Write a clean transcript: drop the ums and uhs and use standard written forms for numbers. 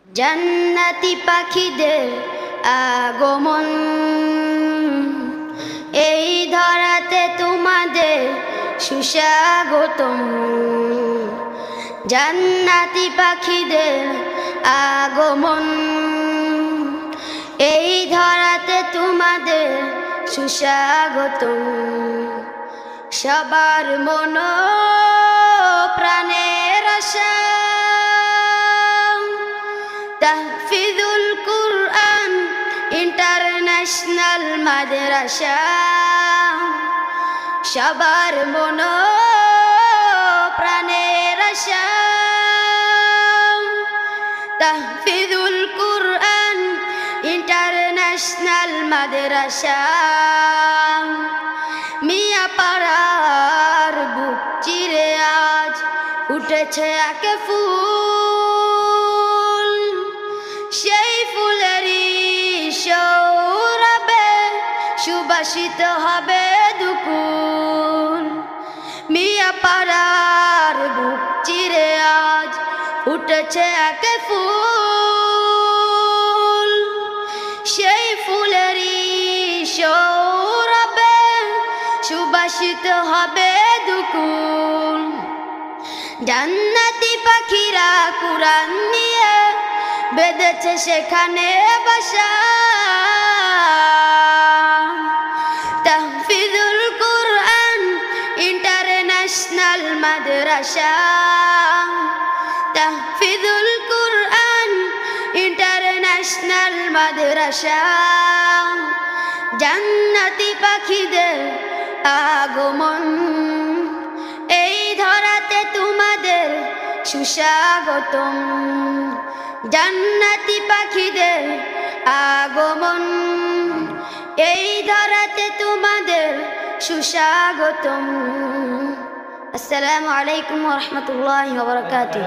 জান্নাতি পাখিদের আগমন, এই ধরাতে তোমাদের সুস্বাগতম। জান্নাতি পাখিদের আগমন, এই ধরাতে তোমাদের সুস্বাগতম। সবার মন প্রাণের আশা, তাহফিজুল কুরআন ইন্টারন্যাশনাল মাদ্রাসা। সবার মন প্রাণের আশা, তাহফিজুল কুরআন ইন্টারন্যাশনাল মাদ্রাসা। মিয়া পাড়ার বুক চিরে আজ উঠেছে একে ফুল, সেই ফুলেরই সৌরভে সুবাসিত হবে দুকুল। মিয়া পাড়ার বুক চিরে আজ উঠেছে একে ফুল, সেই ফুলেরই সৌরভে সুবাসিত হবে দুকুল। জান্নাতি পাখিরা কুরআন নিয়ে বেঁধেছে সেখানে বাসা, তাহফিজুল কুরআন ইন্টারন্যাশনাল মাদ্রাসা। তাহফিজুল কুরআন ইন্টারন্যাশনাল মাদ্রাসা। জান্নাতি পাখিদের আগমন, এই ধরাতে তোমাদের সুস্বাগতম। জান্নাতি পাখিদের আগমন, এই ধরাতে তোমাদের সুস্বাগতম। আসসালামু আলাইকুম ওয়া রাহমাতুল্লাহি ওয়া বারাকাতুহু।